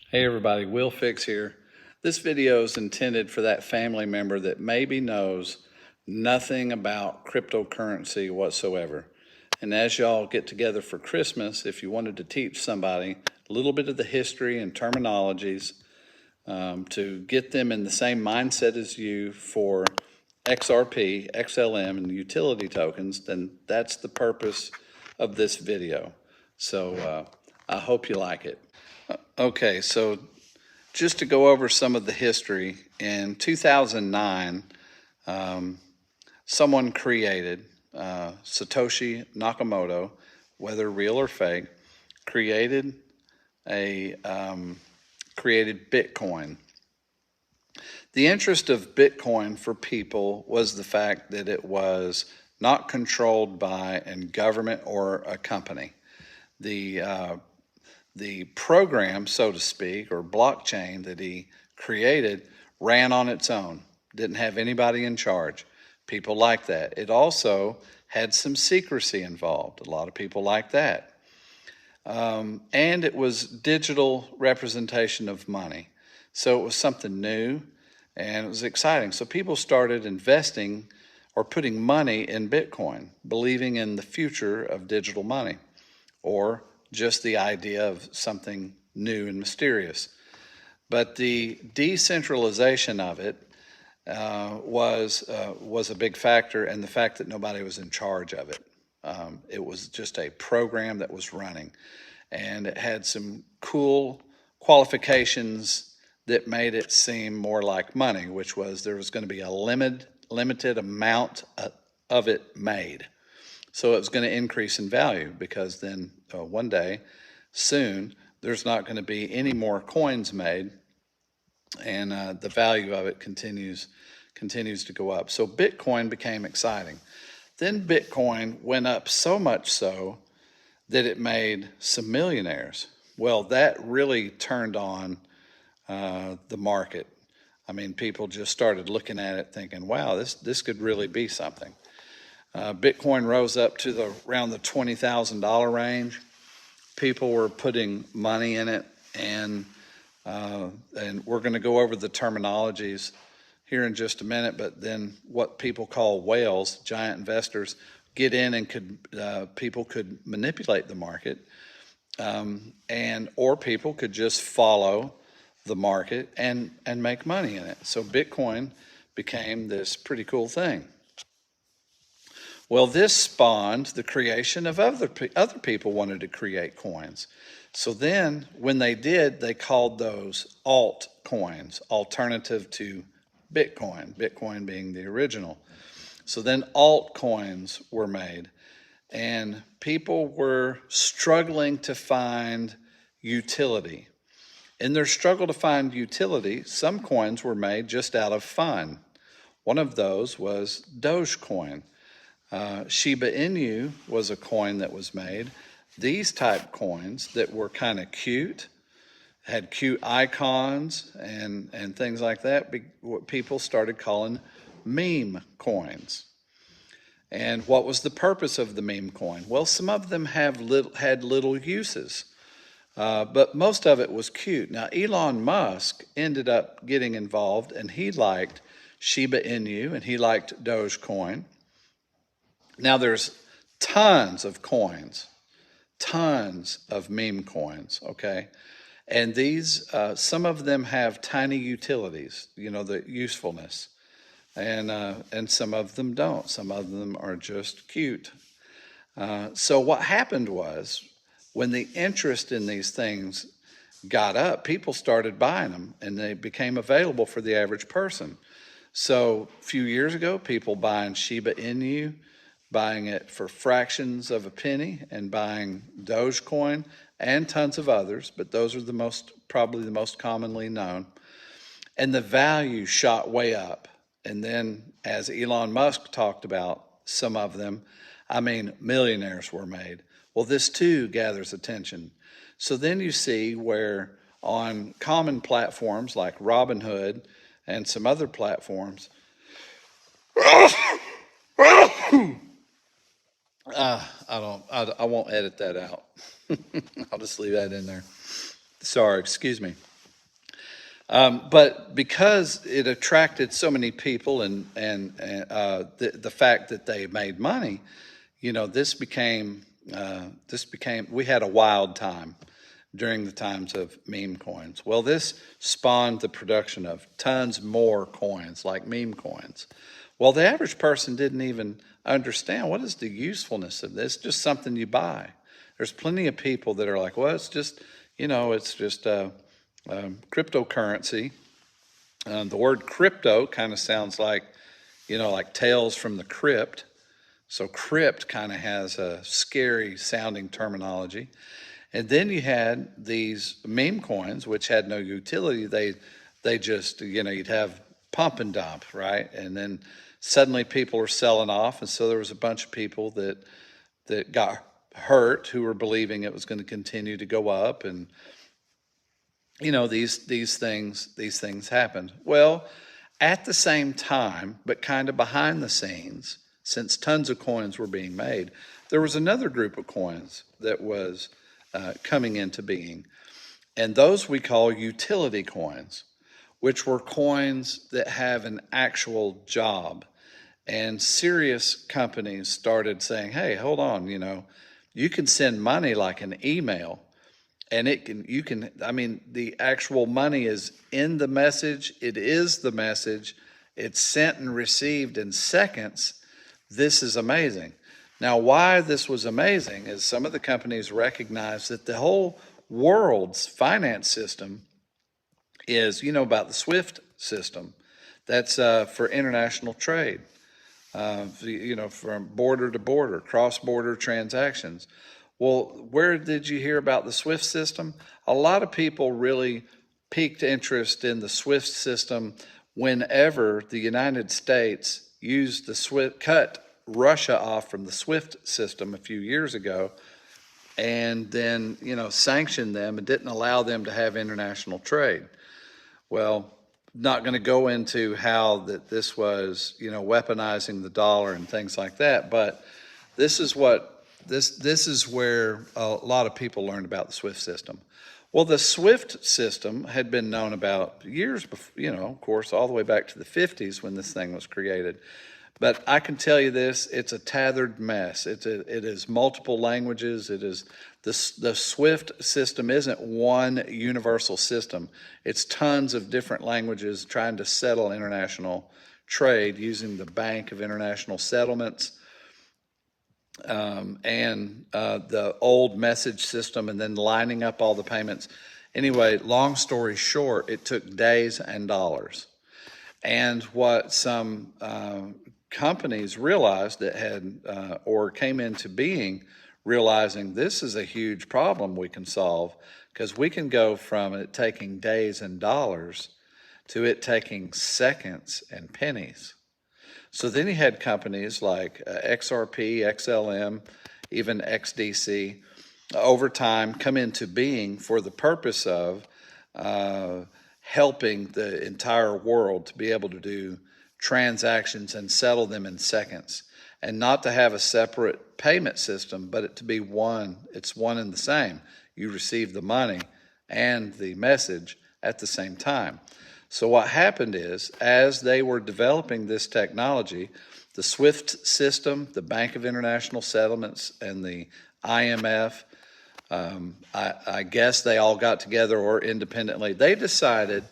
Hey everybody, Will Fix here. This video is intended for that family member that maybe knows nothing about cryptocurrency whatsoever. And as y'all get together for Christmas, if you wanted to teach somebody a little bit of the history and terminologies to get them in the same mindset as you for XRP, XLM, and utility tokens, then that's the purpose of this video. So I hope you like it. Okay, so just to go over some of the history, in 2009, someone created, Satoshi Nakamoto, whether real or fake, created Bitcoin. The interest of Bitcoin for people was the fact that it was not controlled by a government or a company. The program, so to speak, or blockchain that he created ran on its own, didn't have anybody in charge. People like that. It also had some secrecy involved. A lot of people like that. And it was digital representation of money. So it was something new and it was exciting. So people started investing or putting money in Bitcoin, believing in the future of digital money, or just the idea of something new and mysterious. But the decentralization of it was a big factor, and the fact that nobody was in charge of it. It was just a program that was running, and it had some cool qualifications that made it seem more like money, which was there was going to be a limited amount of it made. So it was going to increase in value, because then one day, soon, there's not going to be any more coins made, and the value of it continues to go up. So Bitcoin became exciting. Then Bitcoin went up so much so that it made some millionaires. Well, that really turned on the market. I mean, people just started looking at it thinking, wow, this could really be something. Bitcoin rose up to around the $20,000 range. People were putting money in it, and we're going to go over the terminologies here in just a minute. But then what people call whales, giant investors, get in and people could manipulate the market, or people could just follow the market and make money in it. So Bitcoin became this pretty cool thing. Well, this spawned the creation of other people wanted to create coins. So then when they did, they called those altcoins, alternative to Bitcoin being the original. So then altcoins were made, and people were struggling to find utility. In their struggle to find utility, some coins were made just out of fun. One of those was Dogecoin. Shiba Inu was a coin that was made. These type coins that were kind of cute, had cute icons and things like that, what people started calling meme coins. And what was the purpose of the meme coin? Well, some of them had little uses, but most of it was cute. Now, Elon Musk ended up getting involved, and he liked Shiba Inu and he liked Dogecoin. Now there's tons of coins, tons of meme coins, okay? And these, some of them have tiny utilities, the usefulness, and some of them don't. Some of them are just cute. So what happened was, when the interest in these things got up, people started buying them, and they became available for the average person. So a few years ago, people buying Shiba Inu, buying it for fractions of a penny, and buying Dogecoin and tons of others, but those are probably the most commonly known. And the value shot way up. And then, as Elon Musk talked about some of them, I mean, millionaires were made. Well, this too gathers attention. So then you see where on common platforms like Robinhood and some other platforms, I won't edit that out. I'll just leave that in there. Sorry, excuse me. But because it attracted so many people and the fact that they made money, this became, we had a wild time during the times of meme coins. Well, this spawned the production of tons more coins like meme coins. Well, the average person didn't even understand what is the usefulness of this. It's just something you buy. There's plenty of people that are like, well, it's just, cryptocurrency. The word crypto kind of sounds like, like Tales from the Crypt. So crypt kind of has a scary sounding terminology. And then you had these meme coins, which had no utility. They just, you'd have pump and dump, right? And then suddenly people are selling off. And so there was a bunch of people that got hurt who were believing it was going to continue to go up. And these things happened. Well, at the same time, but kind of behind the scenes, since tons of coins were being made, there was another group of coins that was coming into being, and those we call utility coins, which were coins that have an actual job. And serious companies started saying, hey, hold on, you can send money like an email. And the actual money is in the message. It is the message. It's sent and received in seconds. This is amazing. Now, why this was amazing is some of the companies recognized that the whole world's finance system is, about the SWIFT system. That's for international trade, from border to border, cross-border transactions. Well, where did you hear about the SWIFT system? A lot of people really piqued interest in the SWIFT system whenever the United States used the SWIFT, cut Russia off from the SWIFT system a few years ago, and then, sanctioned them and didn't allow them to have international trade. Well, not going to go into how that this was, weaponizing the dollar and things like that, but this is where a lot of people learned about the SWIFT system. Well, the SWIFT system had been known about years before, of course, all the way back to the 50s when this thing was created. But I can tell you this, it's a tethered mess. It is multiple languages. It is the SWIFT system isn't one universal system. It's tons of different languages trying to settle international trade using the Bank of International Settlements, and the old message system, and then lining up all the payments. Anyway, long story short, it took days and dollars. And what some companies realized that had or came into being, realizing this is a huge problem we can solve, because we can go from it taking days and dollars to it taking seconds and pennies. So then you had companies like XRP, XLM, even XDC, over time come into being for the purpose of helping the entire world to be able to do transactions and settle them in seconds, and not to have a separate payment system, but it to be one. It's one and the same. You receive the money and the message at the same time. So what happened is, as they were developing this technology, the SWIFT system, the Bank of International Settlements, and the IMF, I guess they all got together or independently, they decided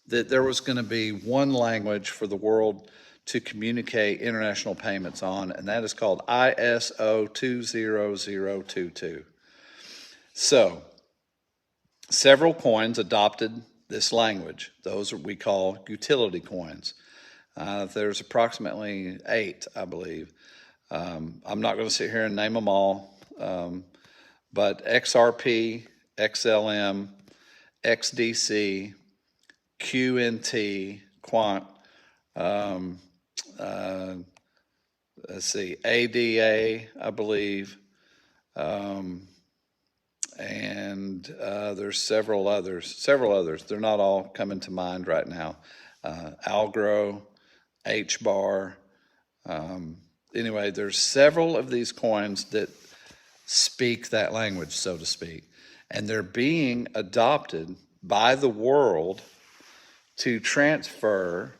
that there was going to be one language for the world to communicate international payments on, and that is called ISO 20022. So, several coins adopted this language. Those we call utility coins. There's approximately 8, I believe. I'm not going to sit here and name them all, but XRP, XLM, XDC, QNT, Quant, ADA, I believe, and there's several others. They're not all coming to mind right now. Algro, HBAR. Anyway, there's several of these coins that speak that language, so to speak, and they're being adopted by the world to transfer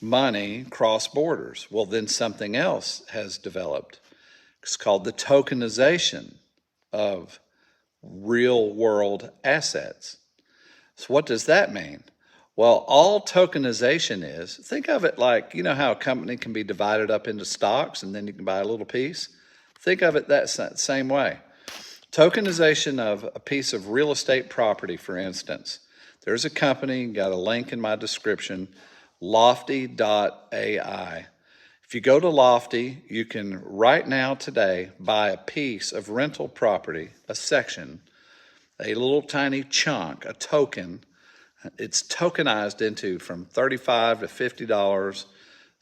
money cross borders. Well, then something else has developed. It's called the tokenization of real world assets. So what does that mean? Well, all tokenization is, think of it like, you know how a company can be divided up into stocks and then you can buy a little piece? Think of it that same way. Tokenization of a piece of real estate property, for instance. There's a company, got a link in my description, lofty.ai. If you go to Lofty, you can right now today buy a piece of rental property, a section, a little tiny chunk, a token. It's tokenized into from $35 to $50,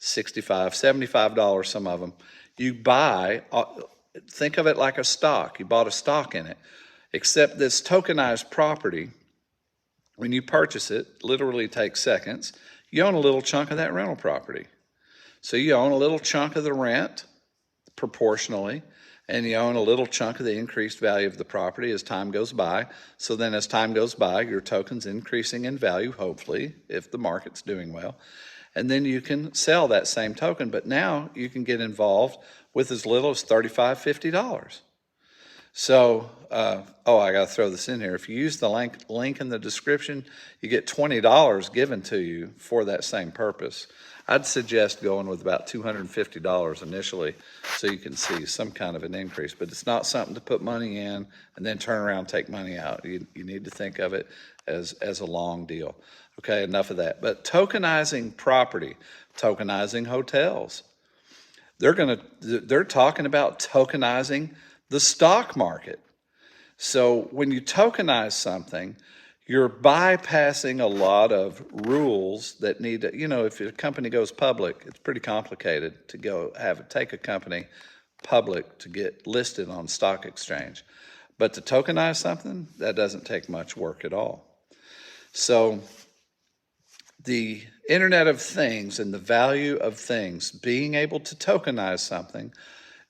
$65, $75, some of them. You buy, think of it like a stock. You bought a stock in it, except this tokenized property, when you purchase it, literally takes seconds, you own a little chunk of that rental property. So you own a little chunk of the rent proportionally, and you own a little chunk of the increased value of the property as time goes by. So then as time goes by, your token's increasing in value, hopefully, if the market's doing well. And then you can sell that same token, but now you can get involved with as little as $35, $50. So, I got to throw this in here. If you use the link in the description, you get $20 given to you for that same purpose. I'd suggest going with about $250 initially so you can see some kind of an increase, but it's not something to put money in and then turn around and take money out. You need to think of it as a long deal. Okay, enough of that. But tokenizing property, tokenizing hotels. They're talking about tokenizing the stock market. So when you tokenize something, you're bypassing a lot of rules that need to, if a company goes public, it's pretty complicated to take a company public to get listed on stock exchange. But to tokenize something, that doesn't take much work at all. So the Internet of Things and the value of things, being able to tokenize something,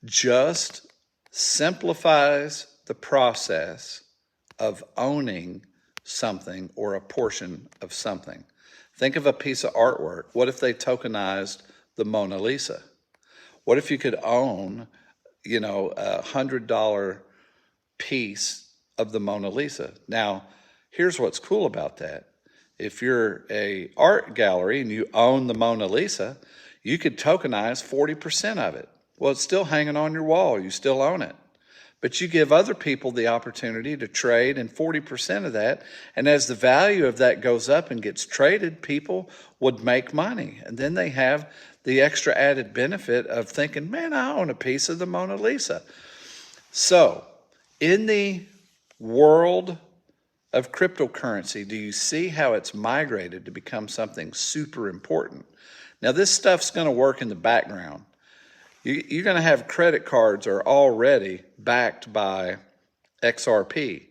just simplifies the process of owning something or a portion of something. Think of a piece of artwork. What if they tokenized the Mona Lisa? What if you could own, a $100 piece of the Mona Lisa? Now, here's what's cool about that. If you're a art gallery and you own the Mona Lisa, you could tokenize 40% of it. Well, it's still hanging on your wall. You still own it. But you give other people the opportunity to trade in 40% of that. And as the value of that goes up and gets traded, people would make money. And then they have the extra added benefit of thinking, man, I own a piece of the Mona Lisa. So in the world of cryptocurrency, do you see how it's migrated to become something super important? Now, this stuff's going to work in the background. You're going to have credit cards are already backed by XRP,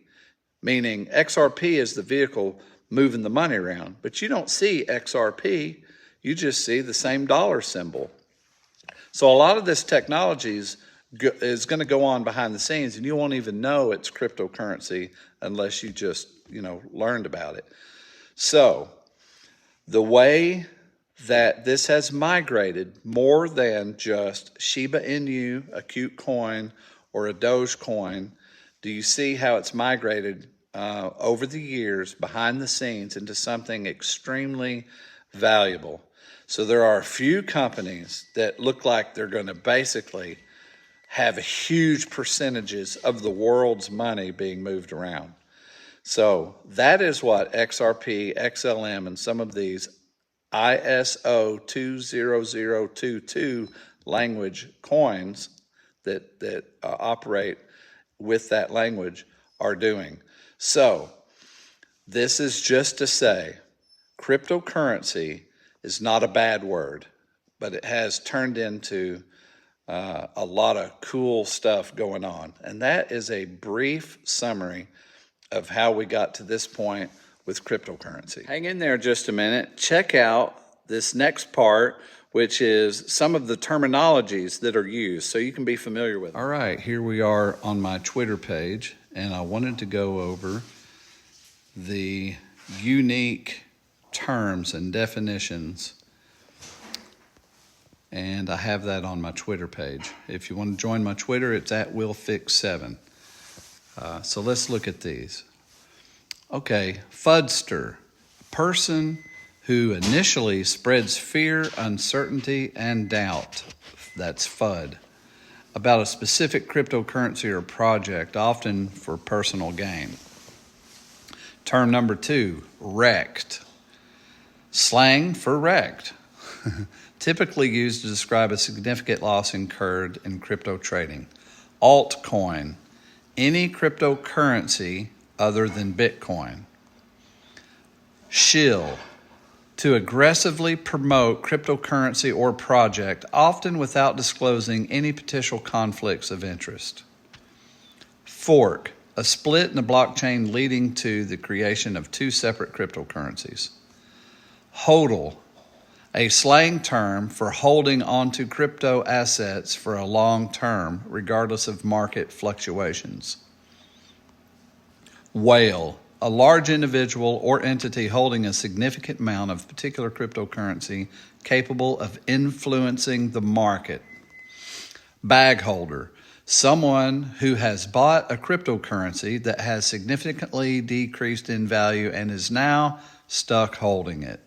meaning XRP is the vehicle moving the money around, but you don't see XRP, you just see the same dollar symbol. So a lot of this technology is going to go on behind the scenes, and you won't even know it's cryptocurrency unless you just, learned about it. So the way that this has migrated more than just Shiba Inu, a cute coin, or a Doge coin. Do you see how it's migrated over the years behind the scenes into something extremely valuable? So there are a few companies that look like they're going to basically have huge percentages of the world's money being moved around. So that is what XRP, XLM, and some of these ISO 20022 language coins that operate with that language are doing. So this is just to say cryptocurrency is not a bad word, but it has turned into a lot of cool stuff going on. And that is a brief summary of how we got to this point with cryptocurrency. Hang in there just a minute. Check out this next part, which is some of the terminologies that are used so you can be familiar with them. All right, here we are on my Twitter page, and I wanted to go over the unique terms and definitions. And I have that on my Twitter page. If you want to join my Twitter, it's at WillFix7. So let's look at these. Okay, fudster, a person who initially spreads fear, uncertainty, and doubt. That's FUD. About a specific cryptocurrency or project, often for personal gain. Term number 2, wrecked. Slang for wrecked. Typically used to describe a significant loss incurred in crypto trading. Altcoin, any cryptocurrency other than Bitcoin. Shill, to aggressively promote cryptocurrency or project, often without disclosing any potential conflicts of interest. Fork, a split in the blockchain leading to the creation of 2 separate cryptocurrencies. Hodl, a slang term for holding onto crypto assets for a long term, regardless of market fluctuations. Whale, a large individual or entity holding a significant amount of particular cryptocurrency capable of influencing the market. Bag holder, someone who has bought a cryptocurrency that has significantly decreased in value and is now stuck holding it.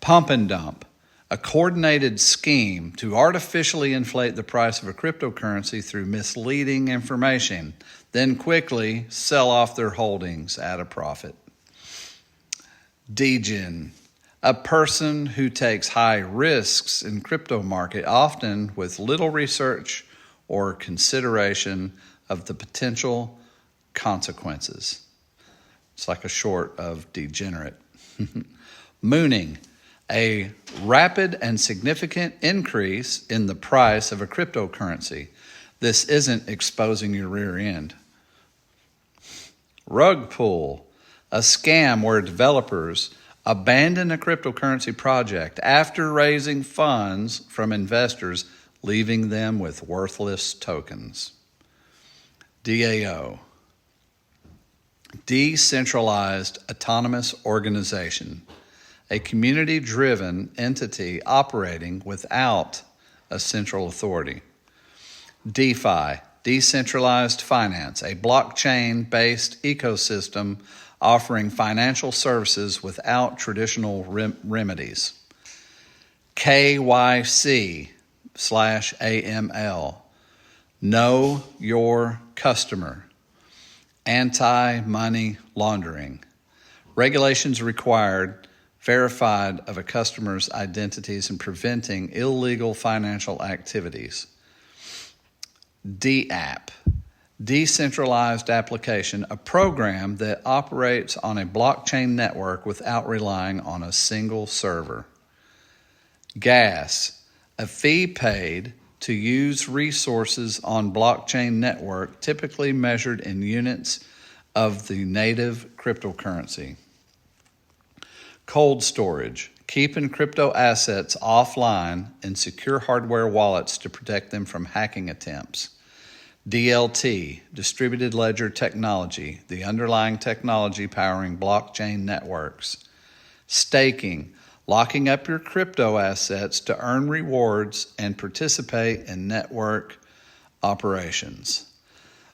Pump and dump, a coordinated scheme to artificially inflate the price of a cryptocurrency through misleading information, then quickly sell off their holdings at a profit. Degen, a person who takes high risks in crypto market, often with little research or consideration of the potential consequences. It's like a short of degenerate. Mooning, a rapid and significant increase in the price of a cryptocurrency. This isn't exposing your rear end. Rug pull, a scam where developers abandon a cryptocurrency project after raising funds from investors, leaving them with worthless tokens. DAO, decentralized autonomous organization, a community-driven entity operating without a central authority. DeFi, decentralized finance, a blockchain-based ecosystem offering financial services without traditional remedies. KYC/AML, know your customer, anti-money laundering. Regulations required verified of a customer's identities and preventing illegal financial activities. DApp, decentralized application, a program that operates on a blockchain network without relying on a single server. Gas, a fee paid to use resources on blockchain network, typically measured in units of the native cryptocurrency. Cold storage, keeping crypto assets offline in secure hardware wallets to protect them from hacking attempts. DLT, distributed ledger technology, the underlying technology powering blockchain networks. Staking, locking up your crypto assets to earn rewards and participate in network operations.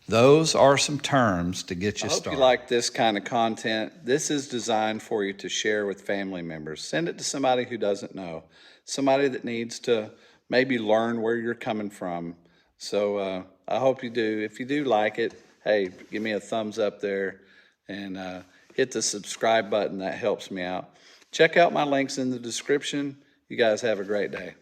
Those are some terms to get you started. I hope you like this kind of content. This is designed for you to share with family members. Send it to somebody who doesn't know, somebody that needs to maybe learn where you're coming from. So I hope you do. If you do like it, hey, give me a thumbs up there and hit the subscribe button. That helps me out. Check out my links in the description. You guys have a great day.